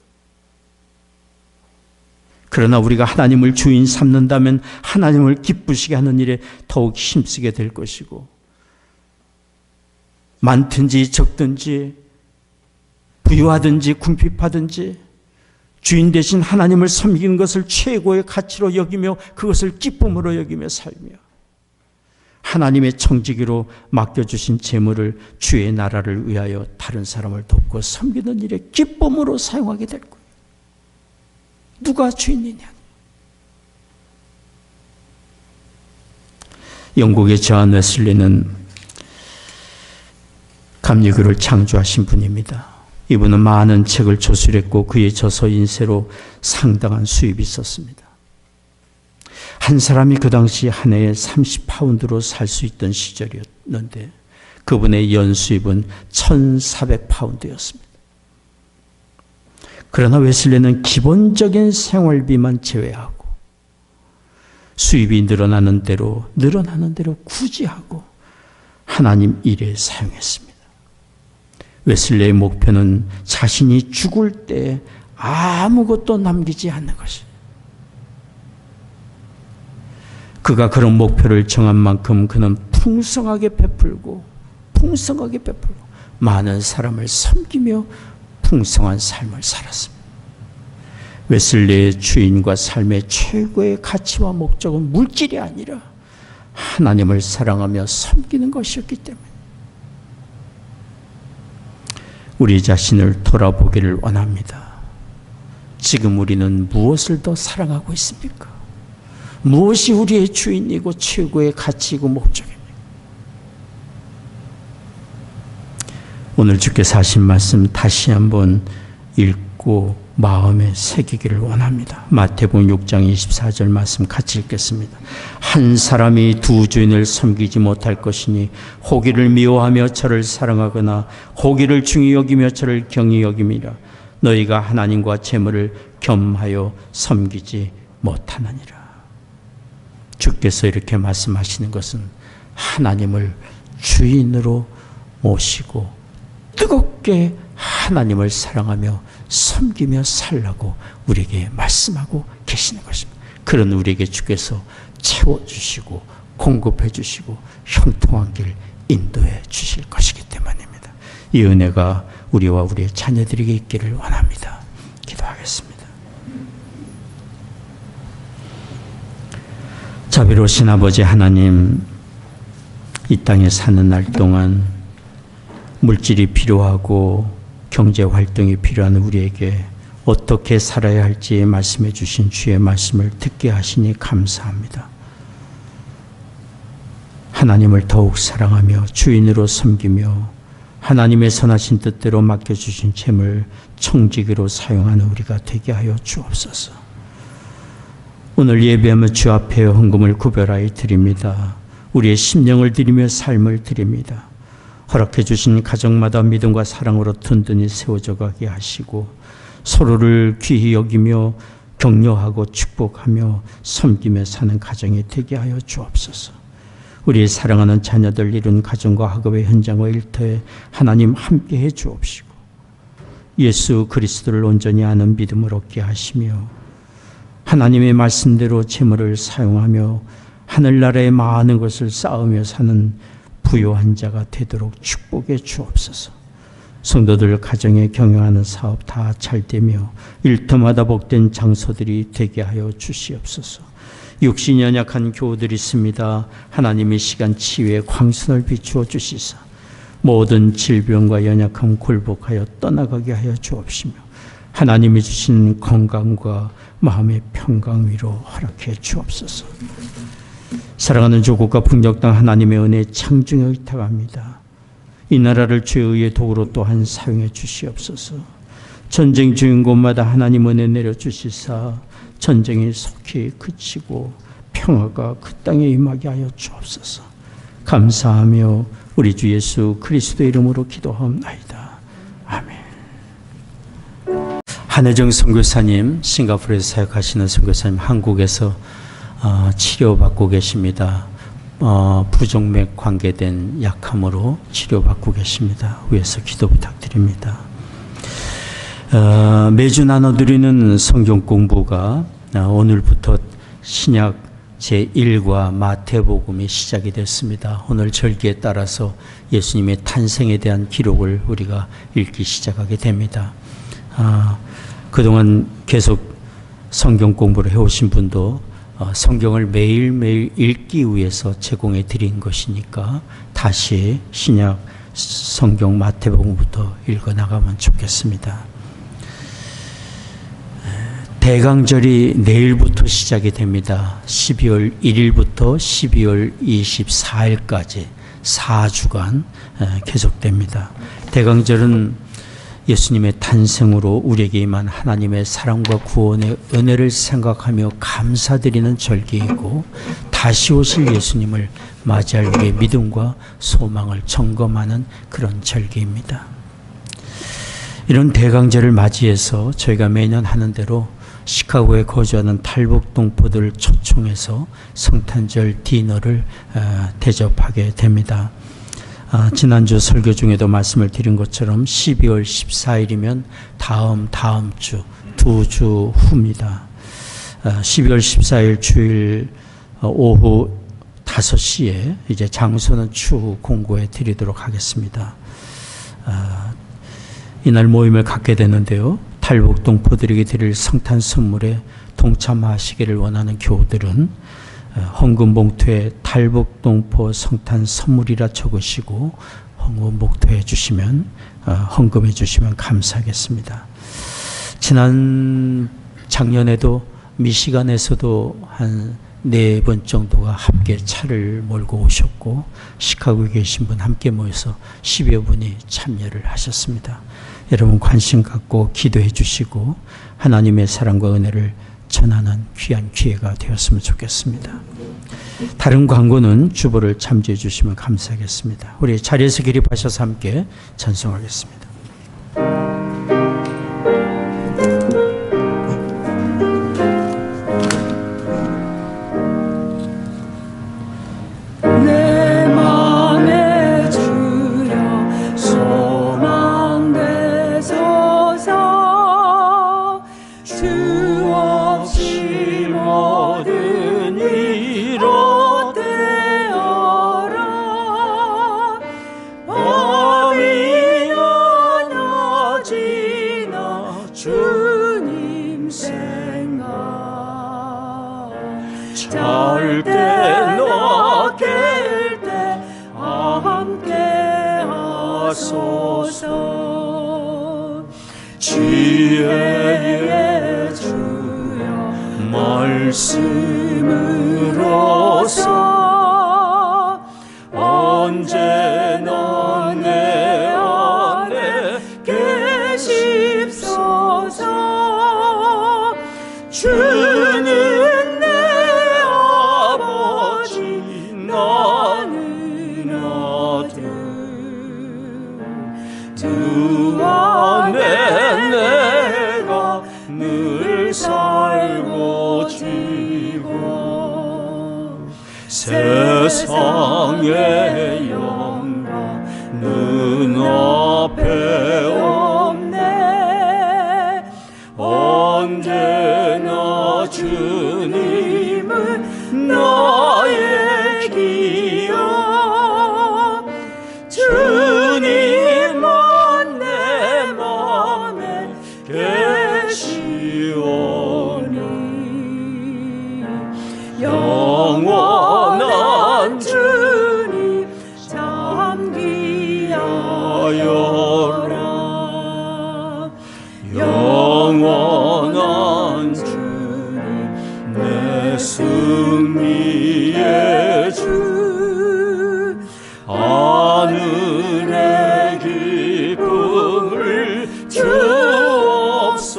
Speaker 1: 그러나 우리가 하나님을 주인 삼는다면 하나님을 기쁘시게 하는 일에 더욱 힘쓰게 될 것이고, 많든지 적든지 부유하든지 궁핍하든지 주인 대신 하나님을 섬기는 것을 최고의 가치로 여기며 그것을 기쁨으로 여기며 살며, 하나님의 청지기로 맡겨주신 재물을 주의 나라를 위하여 다른 사람을 돕고 섬기는 일에 기쁨으로 사용하게 될 거예요. 누가 주인이냐? 영국의 존 웨슬리는 감리교를 창조하신 분입니다. 이분은 많은 책을 저술했고 그의 저서 인쇄로 상당한 수입이 있었습니다. 한 사람이 그 당시 한 해에 30파운드로 살 수 있던 시절이었는데 그분의 연수입은 1,400파운드였습니다. 그러나 웨슬리는 기본적인 생활비만 제외하고 수입이 늘어나는 대로 구제하고 하나님 일에 사용했습니다. 웨슬리의 목표는 자신이 죽을 때 아무것도 남기지 않는 것이에요. 그가 그런 목표를 정한 만큼 그는 풍성하게 베풀고 많은 사람을 섬기며 풍성한 삶을 살았습니다. 웨슬리의 주인과 삶의 최고의 가치와 목적은 물질이 아니라 하나님을 사랑하며 섬기는 것이었기 때문에 우리 자신을 돌아보기를 원합니다. 지금 우리는 무엇을 더 사랑하고 있습니까? 무엇이 우리의 주인이고 최고의 가치이고 목적입니까? 오늘 주께서 하신 말씀 다시 한번 읽고 마음에 새기기를 원합니다. 마태복음 6장 24절 말씀 같이 읽겠습니다. 한 사람이 두 주인을 섬기지 못할 것이니 호기를 미워하며 저를 사랑하거나 호기를 중히 여기며 저를 경히 여김이라. 너희가 하나님과 재물을 겸하여 섬기지 못하느니라. 주께서 이렇게 말씀하시는 것은 하나님을 주인으로 모시고 뜨겁게 하나님을 사랑하며 섬기며 살라고 우리에게 말씀하고 계시는 것입니다. 그런 우리에게 주께서 채워주시고 공급해 주시고 형통한 길 인도해 주실 것이기 때문입니다. 이 은혜가 우리와 우리의 자녀들에게 있기를 원합니다. 기도하겠습니다. 자비로우신 아버지 하나님, 이 땅에 사는 날 동안 물질이 필요하고 경제활동이 필요한 우리에게 어떻게 살아야 할지 말씀해 주신 주의 말씀을 듣게 하시니 감사합니다. 하나님을 더욱 사랑하며 주인으로 섬기며 하나님의 선하신 뜻대로 맡겨주신 재물 청지기로 사용하는 우리가 되게 하여 주옵소서. 오늘 예배하며 주 앞에 헌금을 구별하여 드립니다. 우리의 심령을 드리며 삶을 드립니다. 허락해 주신 가정마다 믿음과 사랑으로 든든히 세워져 가게 하시고 서로를 귀히 여기며 격려하고 축복하며 섬기며 사는 가정이 되게 하여 주옵소서. 우리의 사랑하는 자녀들 이룬 가정과 학업의 현장과 일터에 하나님 함께해 주옵시고 예수 그리스도를 온전히 아는 믿음을 얻게 하시며 하나님의 말씀대로 재물을 사용하며 하늘나라의 많은 것을 쌓으며 사는 부요한 자가 되도록 축복해 주옵소서. 성도들 가정에 경영하는 사업 다 잘되며 일터마다 복된 장소들이 되게 하여 주시옵소서. 육신이 연약한 교우들이 있습니다. 하나님의 시간 치유의 광선을 비추어 주시사 모든 질병과 연약함 굴복하여 떠나가게 하여 주옵시며 하나님이 주신 건강과 마음의 평강 위로 허락해 주옵소서. 사랑하는 조국과 북녘 땅 하나님의 은혜 창중에 의탁합니다. 이 나라를 주의 의의 도구로 또한 사용해 주시옵소서. 전쟁 중인 곳마다 하나님 은혜 내려주시사 전쟁이 속히 그치고 평화가 그 땅에 임하게 하여 주옵소서. 감사하며 우리 주 예수 그리스도의 이름으로 기도하옵나이다. 아멘. 한혜정 선교사님, 싱가포르에서 사역하시는 선교사님, 한국에서 치료받고 계십니다. 부정맥 관계된 약함으로 치료받고 계십니다. 위에서 기도 부탁드립니다. 매주 나눠드리는 성경 공부가 오늘부터 신약 제1과 마태복음이 시작이 됐습니다. 오늘 절기에 따라서 예수님의 탄생에 대한 기록을 우리가 읽기 시작하게 됩니다. 그동안 계속 성경 공부를 해오신 분도 성경을 매일매일 읽기 위해서 제공해 드린 것이니까 다시 신약 성경 마태복음부터 읽어 나가면 좋겠습니다. 대강절이 내일부터 시작이 됩니다. 12월 1일부터 12월 24일까지 4주간 계속됩니다. 대강절은 예수님의 탄생으로 우리에게 임한 하나님의 사랑과 구원의 은혜를 생각하며 감사드리는 절기이고, 다시 오실 예수님을 맞이할 우리의 믿음과 소망을 점검하는 그런 절기입니다. 이런 대강절을 맞이해서 저희가 매년 하는 대로 시카고에 거주하는 탈북 동포들을 초청해서 성탄절 디너를 대접하게 됩니다. 지난주 설교 중에도 말씀을 드린 것처럼 12월 14일이면 다음 주 2주 후입니다. 12월 14일 주일 오후 5시에 이제 장소는 추후 공고해 드리도록 하겠습니다. 이날 모임을 갖게 되는데요. 탈북 동포들에게 드릴 성탄 선물에 동참하시기를 원하는 교우들은 헌금 봉투에 탈북 동포 성탄 선물이라 적으시고 헌금 봉투에 주시면 헌금해 주시면 감사하겠습니다. 작년에도 미시간에서도 한 4번 정도가 함께 차를 몰고 오셨고, 시카고에 계신 분 함께 모여서 10여 분이 참여를 하셨습니다. 여러분 관심 갖고 기도해 주시고 하나님의 사랑과 은혜를 전하는 귀한 기회가 되었으면 좋겠습니다. 다른 광고는 주보를 참조해 주시면 감사하겠습니다. 우리 자리에서 기립하셔서 함께 찬송하겠습니다.
Speaker 2: 내 맘에 주여 소망 되소서. 주 없이 모든 일 롯되어라. 밤이 많아지나 주님 생각. 잘 때나 깰 때 함께 하소서. 지혜의 주여 말씀으로서 언제나 내 안에 계십소서. 주는 내 아버지 나는 아들. 주 안에 내가 늘 살고 지고 세상의 영광 눈앞에 없네. 언제나 주님은 나의 기억. 주님은 내 맘에 계시오니 영원한 주님 잠기하여라. 영원한 주님 내 승리의 주. 하늘의 기쁨을 주옵소서.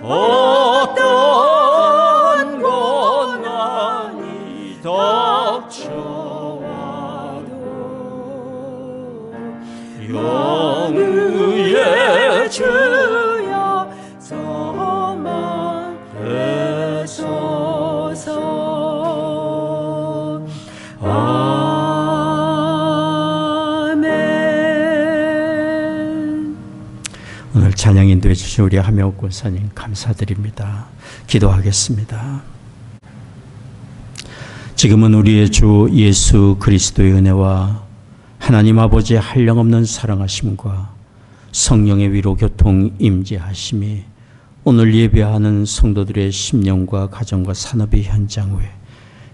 Speaker 2: 어떤 고난이 닥쳐와도 영의의 주여 저만 되소서. 아멘.
Speaker 1: 오늘 찬양 인도해 주신 우리 하명옥 권사님 감사드립니다. 기도하겠습니다. 지금은 우리의 주 예수 그리스도의 은혜와 하나님 아버지의 한량없는 사랑하심과 성령의 위로 교통 임재하심이 오늘 예배하는 성도들의 심령과 가정과 산업의 현장 위에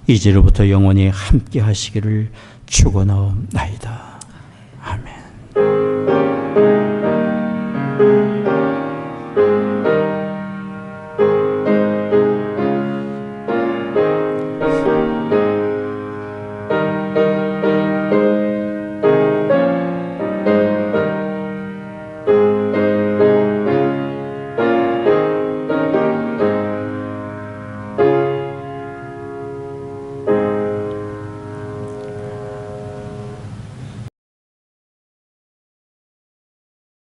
Speaker 1: 이제로부터 영원히 함께 하시기를 축원하옵나이다.